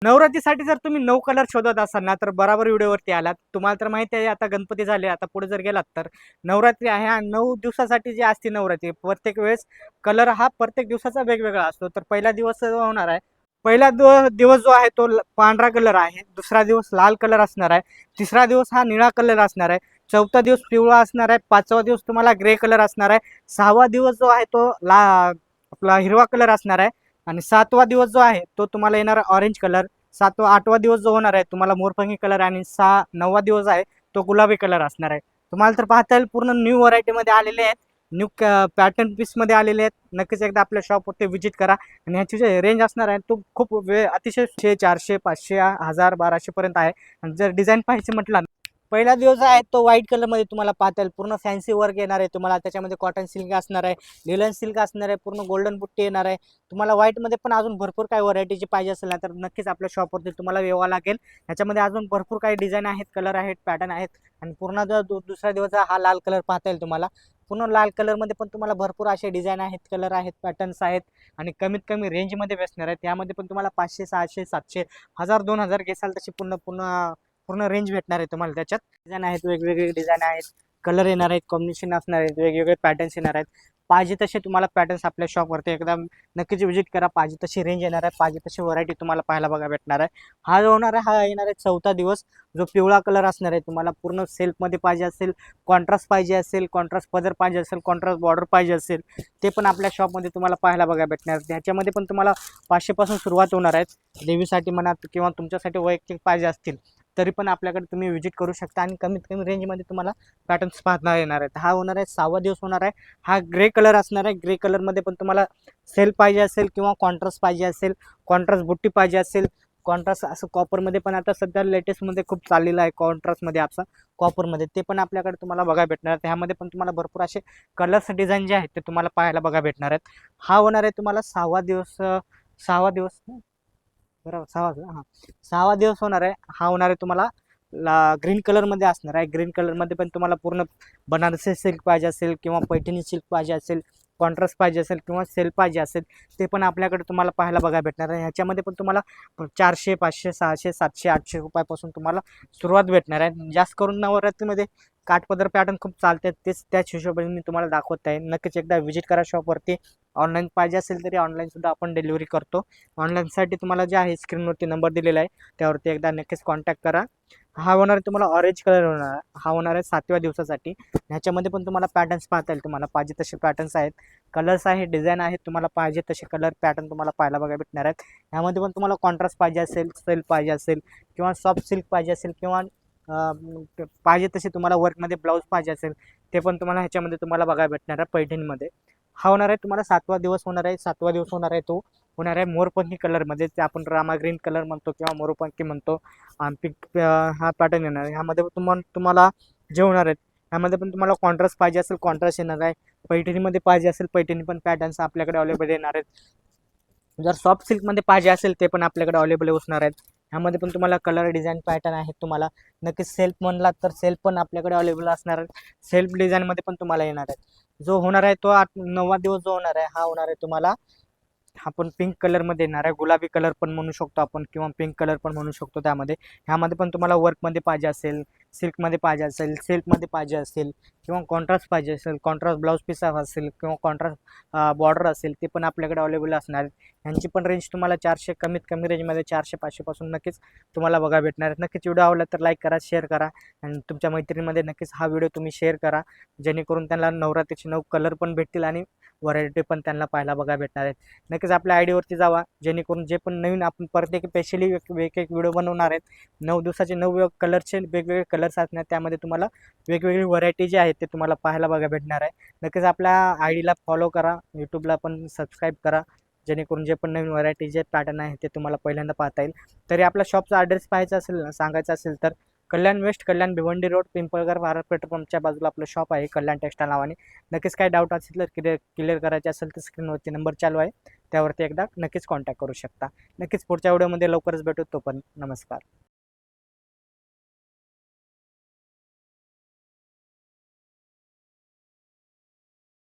नवरात्रीसाठी जर तुम्ही 9 कलर शोधत असाल ना, तर बराबर व्हिडिओवरती आलात. तुम्हाला तर माहिती आहे आता गणपती झाले, आता पुढे जर गेलात तर नवरात्री आहे आणि 9 दिवसासाठी जी असते नवरात्री, प्रत्येक वेळेस कलर हा प्रत्येक दिवसाचा वेगवेगळा असतो. तर पहिला दिवस जो होणार आहे, पहिला दिवस जो आहे तो पांढरा कलर आहे, दुसरा दिवस लाल कलर असणार आहे, तिसरा दिवस हा निळा कलर असणार आहे, चौथा दिवस पिवळा असणार आहे, पाचवा दिवस तुम्हाला ग्रे कलर असणार आहे, सहावा दिवस जो आहे तो आपला हिरवा कलर असणार आहे आणि सातवा दिवस जो आहे तो तुम्हाला येणार ऑरेंज कलर. सातवा आठवा दिवस जो होणार आहे तुम्हाला मोरपंखी कलर आणि नववा दिवस आहे तो गुलाबी कलर असणार आहे. तुम्हाला तर पाहता येईल पूर्ण न्यू व्हरायटीमध्ये आलेले आहेत, न्यू पॅटर्न पीसमध्ये आलेले आहेत. नक्कीच एकदा आपल्या शॉपवरती व्हिजिट करा आणि ह्याची जे रेंज असणार आहे तो खूप अतिशय 400 500 1000 1200 पर्यंत आहे. आणि जर डिझाईन पाहायचं म्हटलं, पहिला दिवस आहे तो व्हाईट कलरमध्ये तुम्हाला पाहता येईल, पूर्ण फॅन्सी वर्क येणार आहे तुम्हाला. त्याच्यामध्ये कॉटन सिल्क असणार आहे, लिलन सिल्क असणार आहे, पूर्ण गोल्डन बुट्टी येणार आहे तुम्हाला. व्हाईटमध्ये पण अजून भरपूर काही व्हरायटीची पाहिजे असेल ना तर नक्कीच आपल्या शॉपवरती तुम्हाला यावं लागेल. ह्याच्यामध्ये अजून भरपूर काही डिझाईन आहेत, कलर आहेत, पॅटर्न आहेत. आणि पूर्ण जर दुसऱ्या दिवसाचा हा लाल कलर पाहता येईल तुम्हाला. पूर्ण लाल कलरमध्ये पण तुम्हाला भरपूर असे डिझाईन आहेत, कलर आहेत, पॅटर्न्स आहेत आणि कमीत कमी रेंजमध्ये बसणार आहेत. यामध्ये पण तुम्हाला 500 600 700 1000 2000 घेसाल तशी पूर्ण पूर्ण पूर्ण रेंज भेटणार आहे तुम्हाला. त्याच्यात डिझाईन आहेत, वेगवेगळे डिझाईन आहेत, कलर येणार आहेत, कॉम्बिनेशन असणार आहेत, वेगवेगळे पॅटर्न्स येणार आहेत. पाहिजे तसे तुम्हाला पॅटर्न्स आपल्या शॉपवरती एकदा नक्कीच व्हिजिट करा. पाहिजे तशी रेंज येणार आहे, पाहिजे तशी व्हरायटी तुम्हाला पाहायला बघा भेटणार आहे. हा जो होणार आहे हा येणार आहे चौथा दिवस, जो पिवळा कलर असणार आहे तुम्हाला. पूर्ण सेल्फमध्ये पाहिजे असेल, कॉन्ट्रास्ट पाहिजे असेल, कॉन्ट्रास्ट पदर पाहिजे असेल, कॉन्ट्रास्ट बॉर्डर पाहिजे असेल, ते पण आपल्या शॉपमध्ये तुम्हाला पाहायला बघा भेटणार. त्याच्यामध्ये पण तुम्हाला 500 पासून सुरुवात होणार आहे. देवीसाठी म्हणा किंवा तुमच्यासाठी वैयक्तिक पाहिजे असतील तरी पण आपल्याकडे तुम्ही व्हिजिट करू शकता आणि कमीत कमी रेंजमध्ये तुम्हाला पॅटर्न्स पाहता येणार आहेत. हा होणार आहे सहावा दिवस होणार आहे. हा ग्रे कलर असणार आहे. ग्रे कलरमध्ये पण तुम्हाला सेल पाहिजे असेल किंवा कॉन्ट्रास्ट पाहिजे असेल, कॉन्ट्रास्ट बुट्टी पाहिजे असेल, कॉन्ट्रास्ट असं कॉपरमध्ये पण आता सध्या लेटेस्टमध्ये खूप चाललेलं आहे कॉन्ट्रास्टमध्ये आपलं कॉपरमध्ये, ते पण आपल्याकडे तुम्हाला बघा भेटणार आहे. त्यामध्ये पण तुम्हाला भरपूर असे कलर्स डिझाईन जे आहेत ते तुम्हाला पाहायला बघा भेटणार आहेत. हा होणार आहे तुम्हाला सहावा दिवस बरोबर हां 6वा दिवस होणार आहे. हा होणार आहे तुम्हाला ग्रीन कलरमध्ये असणार आहे. ग्रीन कलरमध्ये पण तुम्हाला पूर्ण बनारसी सिल्क पाहिजे असेल किंवा पैठणी सिल्क पाहिजे असेल, कॉन्ट्रास्ट पाहिजे असेल किंवा सेल पाहिजे असेल, ते पण आपल्याकडे तुम्हाला पाहायला बघा भेटणार आहे. ह्याच्यामध्ये पण तुम्हाला 400 500 600 700 800 रुपयापासून तुम्हाला सुरुवात भेटणार आहे. जास्त करून नवरात्रीमध्ये काठपदर पॅटर्न खूप चालतात, तेच त्याच हिशोबाने मी तुम्हाला दाखवत आहे. नक्कीच एकदा व्हिजिट करा शॉपवरती. ऑनलाईन पाहिजे असेल तरी ऑनलाईनसुद्धा आपण डिलिव्हरी करतो. ऑनलाईनसाठी तुम्हाला जे आहे स्क्रीनवरती नंबर दिलेला आहे त्यावरती एकदा नक्कीच कॉन्टॅक्ट करा. हा होणार आहे तुम्हाला ऑरेंज कलर होणार आहे. हा होणार आहे 7व्या दिवसासाठी. ह्याच्यामध्ये पण तुम्हाला पॅटर्न्स पाहता येईल, तुम्हाला पाहिजे तसे पॅटर्न्स आहेत, कलर्स आहेत, डिझाईन आहेत, तुम्हाला पाहिजे तसे कलर पॅटर्न तुम्हाला पाहायला बघा भेटणार आहेत. ह्यामध्ये पण तुम्हाला कॉन्ट्रास्ट पाहिजे असेल, सिल्क पाहिजे असेल किंवा सॉफ्ट सिल्क पाहिजे असेल किंवा पाहिजे तसे तुम्हाला वर्कमध्ये ब्लाऊज पाहिजे असेल, ते पण तुम्हाला ह्याच्यामध्ये तुम्हाला बघा भेटणार आहे पैठणीमध्ये. हा होणार आहे तुम्हाला 7वा दिवस होणार आहे. 7वा दिवस होणार आहे तो होणार आहे मोरपंखी कलरमध्ये, ते आपण रामा ग्रीन कलर म्हणतो किंवा मोरपंखी म्हणतो. आणि पिक हा पॅटर्न येणार आहे. ह्यामध्ये तुम्हाला जे होणार आहेत ह्यामध्ये पण तुम्हाला कॉन्ट्रास्ट पाहिजे असेल कॉन्ट्रास्ट येणार आहे, पैठणीमध्ये पाहिजे असेल पैठणी पण पॅटर्न्स आपल्याकडे अवेलेबल येणार आहेत. जर सॉफ्ट सिल्कमध्ये पाहिजे असेल ते पण आपल्याकडे अवेलेबल असणार आहेत. ह्यामध्ये पण तुम्हाला कलर डिझाईन पॅटर्न आहेत. तुम्हाला नक्कीच सेल्फ म्हणलात तर सेल्फ पण आपल्याकडे अवेलेबल असणार आहेत. सेल्फ डिझाईनमध्ये पण तुम्हाला येणार आहेत. जो होणार आहे तो 9वा दिवस जो होणार आहे हा होणार आहे तुम्हाला आपण पिंक कलरमध्ये येणार आहे. गुलाबी कलर पण म्हणू शकतो आपण किंवा पिंक कलर पण म्हणू शकतो. त्यामध्ये ह्यामध्ये पण तुम्हाला वर्कमध्ये पाहिजे असेल, सिल्कमध्ये पाहिजे असेल, सिल्कमध्ये पाहिजे असेल किंवा कॉन्ट्रास्ट पाहिजे असेल, कॉन्ट्रास्ट ब्लाऊज पीस असेल किंवा कॉन्ट्रास्ट बॉर्डर असेल, ते पण आपल्याकडे अवेलेबल असणार आहे. ह्यांची पण रेंज तुम्हाला 400 कमीत कमी रेंजमध्ये 400 500 पासून नक्कीच तुम्हाला बघा भेटणार आहे. नक्कीच व्हिडिओ आवडला तर लाईक करा, शेअर करा आणि तुमच्या मैत्रिणीमध्ये नक्कीच हा व्हिडिओ तुम्ही शेअर करा, जेणेकरून त्यांना नवरात्रीचे 9 कलर पण भेटतील आणि व्हरायटी पण त्यांना पाहायला बघा भेटणार आहेत. नक्कीच आपल्या आयडीवरती जावा, जेणेकरून जे पण नवीन आपण प्रत्येक स्पेशली एक एक व्हिडिओ बनवणार आहेत. 9 दिवसाचे 9 कलरचे वेगवेगळे कलर्स असणार, त्यामध्ये तुम्हाला वेगवेगळी व्हरायटी जी आहेत ते तुम्हाला पाहायला बघा भेटणार आहे. नक्कीच आपल्या आयडीला फॉलो करा, यूट्यूबला पण सबस्क्राईब करा, जेणेकरून जे पण नवीन व्हरायटी जे पॅटर्न आहे ते तुम्हाला पहिल्यांदा पाहता येईल. तरी आपल्या शॉपचा ॲड्रेस पाहायचा असेल सांगायचा असेल तर कल्याण वेस्ट, कल्याण भिवंडी रोड, पिंपळगाव, भारत पेट्रोल पंपच्या बाजूला आपलं शॉप आहे कल्याण टेक्सटाईल नावाने. नक्कीच काय डाऊट असेल तर क्लिअर करायचे असेल तर स्क्रीनवरती नंबर चालू आहे, त्यावरती एकदा नक्कीच कॉन्टॅक्ट करू शकता. नक्कीच पुढच्या व्हिडिओमध्ये लवकरच भेटू. तोपर्यंत नमस्कार.